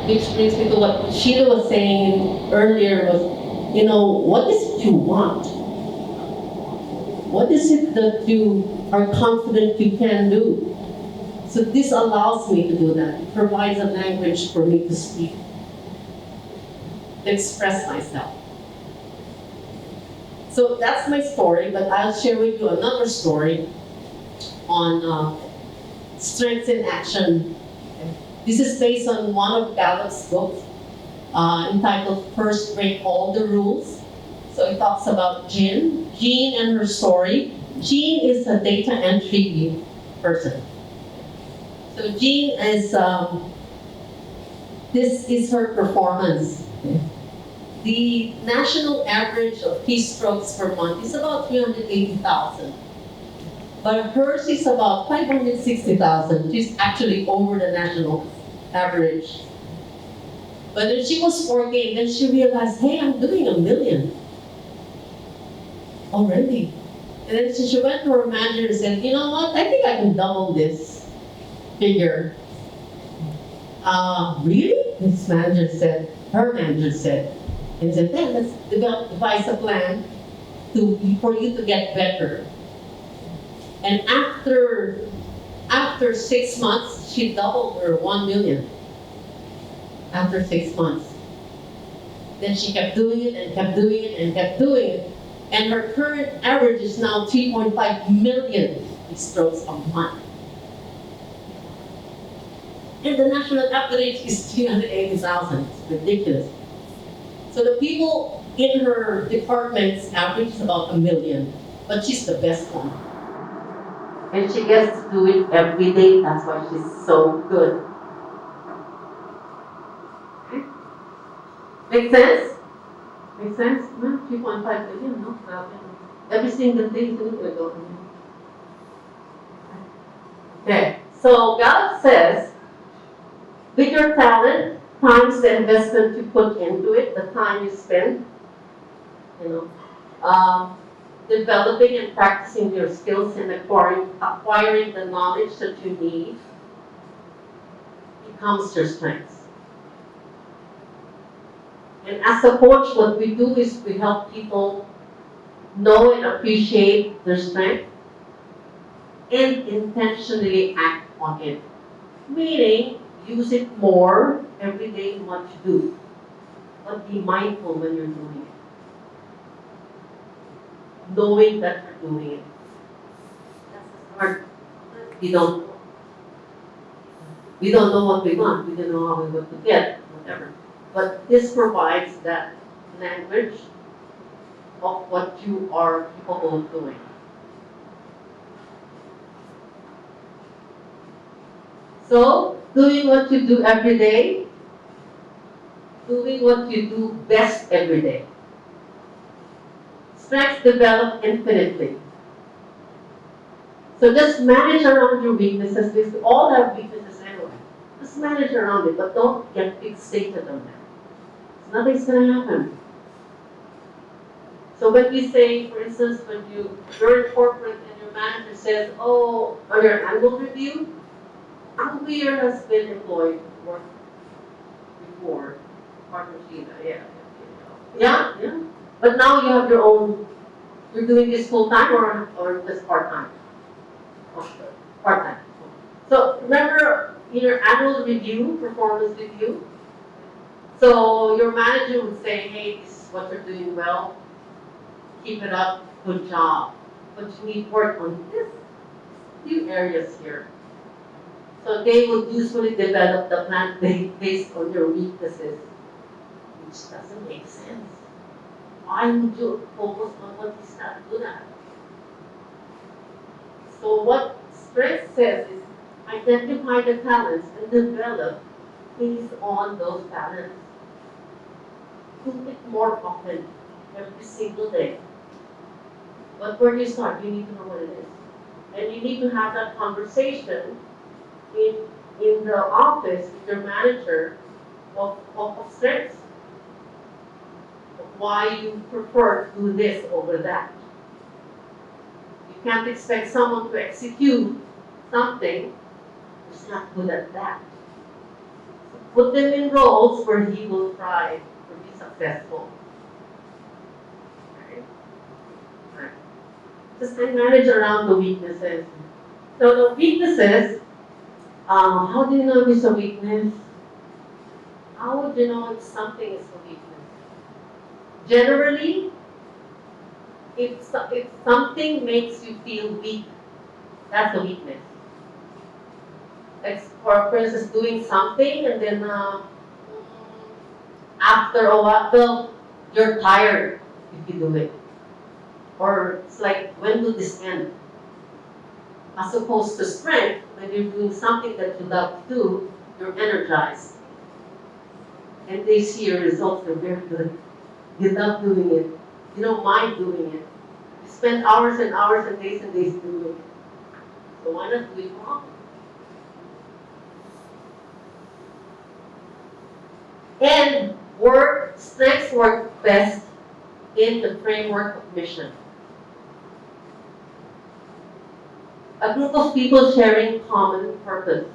Which brings me to what Sheila was saying earlier was, what is it you want? What is it that you are confident you can do? So this allows me to do that. It provides a language for me to speak, to express myself. So that's my story, but I'll share with you another story on strengths in action. This is based on one of Gallup's books entitled First Break All the Rules. So it talks about Jean and her story. Jean is a data entry person. So Jean is, this is her performance. The national average of keystrokes per month is about 380,000. But hers is about 560,000. She's actually over the national average. But when she was 14, then she realized, hey, I'm doing 1 million already. And then she went to her manager and said, you know what, I think I can double this figure. Really? This manager said, her manager said, and said, then let's devise a plan for you to get better. And after 6 months, she doubled her 1 million. After 6 months. Then she kept doing it and kept doing it and kept doing it. And her current average is now 3.5 million strokes a month. And the national average is 380,000. It's ridiculous. So the people in her department's average is about 1 million, but she's the best one. And she gets to do it every day. That's why she's so good. Okay? Make sense? Make sense? No, 3.5 billion, no problem. Every single day is doing it. Okay, so Gallup says, with your talent, times the investment you put into it, the time you spend, developing and practicing your skills and acquiring the knowledge that you need becomes your strengths. And as a coach, what we do is we help people know and appreciate their strength and intentionally act on it. Meaning, use it more every day in what you do. But be mindful when you're doing it. Knowing that you're doing it. That's the start. We don't know what we want. We don't know how we want to get, whatever. But this provides that language of what you are capable of doing. So, doing what you do every day, doing what you do best every day. Strengths develop infinitely. So just manage around your weaknesses. We all have weaknesses anyway. Just manage around it, but don't get fixated on them. Nothing's going to happen. So when we say, for instance, when you're in corporate and your manager says, oh, on your annual review, how year has been employed work before partner Sheila, yeah. But now you have your own. You're doing this full time or just part time? Part time. So remember in your annual review, performance review. So your manager would say, hey, this is what you're doing well. Keep it up. Good job. But you need work on this few areas here. So they would usually develop the plan based on your weaknesses, which doesn't make sense. Why would you focus on what is not good at? So what strength says is identify the talents and develop based on those talents. Do it more often, every single day. But where do you start? You need to know what it is. And you need to have that conversation in the office with your manager of strengths. Why you prefer to do this over that. You can't expect someone to execute something who's not good at that. So Put them in roles where he will try to be successful. Right? Right. Just manage around the weaknesses. So the weaknesses, how do you know if it's a weakness? How would you know if something is a weakness? Generally, if something makes you feel weak, that's a weakness. Like, for instance, doing something and then after a while, well, you're tired if you do it. Or it's like, when will this end? As opposed to strength, when you're doing something that you love to do, you're energized. And they see your results, they're very good. You love doing it. You don't mind doing it. You spend hours and hours and days doing it. So why not do it more? And strengths work best in the framework of mission. A group of people sharing common purpose.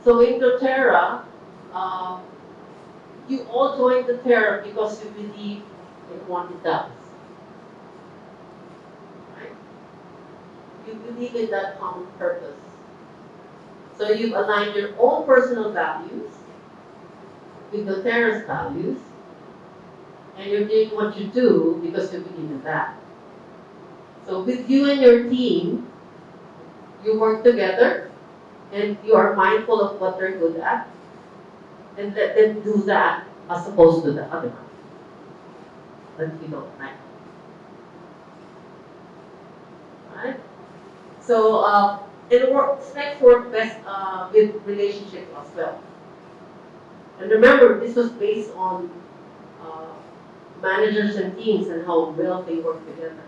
So in doTerra, you all joined doTerra because you believe in what it does. Right? You believe in that common purpose. So you've aligned your own personal values with doTerra's values, and you're doing what you do because you believe in that. So with you and your team, you work together, and you are mindful of what they're good at, and let them do that as opposed to the other one that you don't like. Right? So strengths work best with relationships as well. And remember, this was based on managers and teams and how well they work together.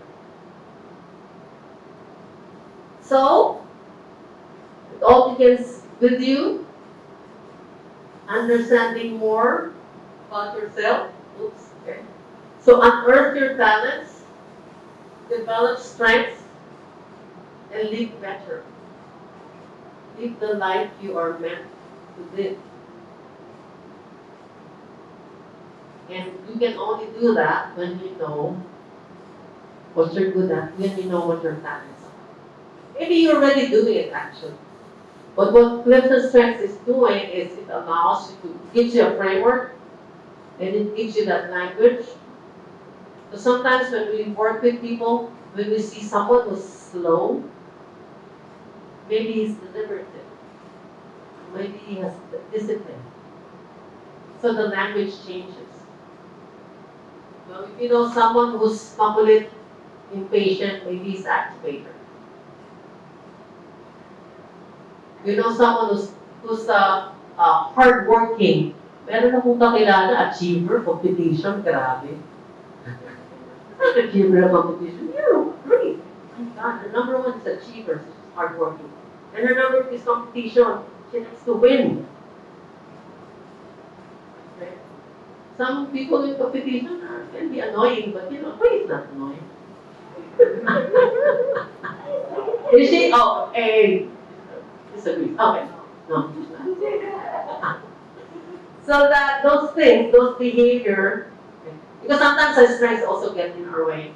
So, it all begins with you understanding more about yourself. Oops, okay. So unearth your talents, develop strengths, and live better. Live the life you are meant to live. And you can only do that when you know what you're good at, when you know what your talents are. Maybe you're already doing it actually. But what Clifton Strengths is doing is it allows you to, gives you a framework, and it gives you that language. So sometimes when we work with people, when we see someone who's slow, maybe he's deliberative, maybe he has discipline. So the language changes. Well, if you know someone who's stumbled, impatient, maybe he's activator. You know someone who's hardworking. Meron akong kakilala, achiever, competition, grabe. Achiever of competition, yeah, great. My God, the number one is achiever, she's hardworking. And her number two is competition, she likes to win. Okay. Some people in competition can be annoying, but you know, who is not annoying? Is she? Oh, hey. Disagree. Okay. No, she's not. So that those things, those behavior, because sometimes our strengths also get in our way.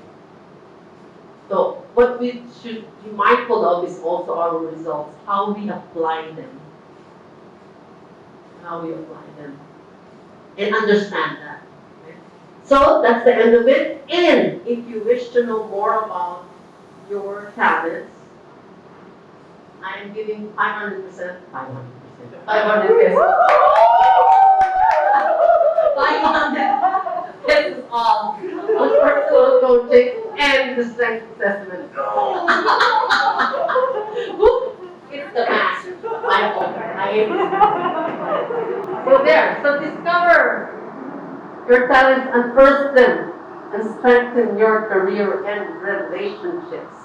So what we should be mindful of is also our results, how we apply them. How we apply them. And understand that. Okay? So that's the end of it. And if you wish to know more about your talents, I am giving 500%, 500 pesos. 500 pesos off on personal coaching and the strength assessment. It's the math. My fault. So there. So discover your talents and unearth them and strengthen your career and relationships.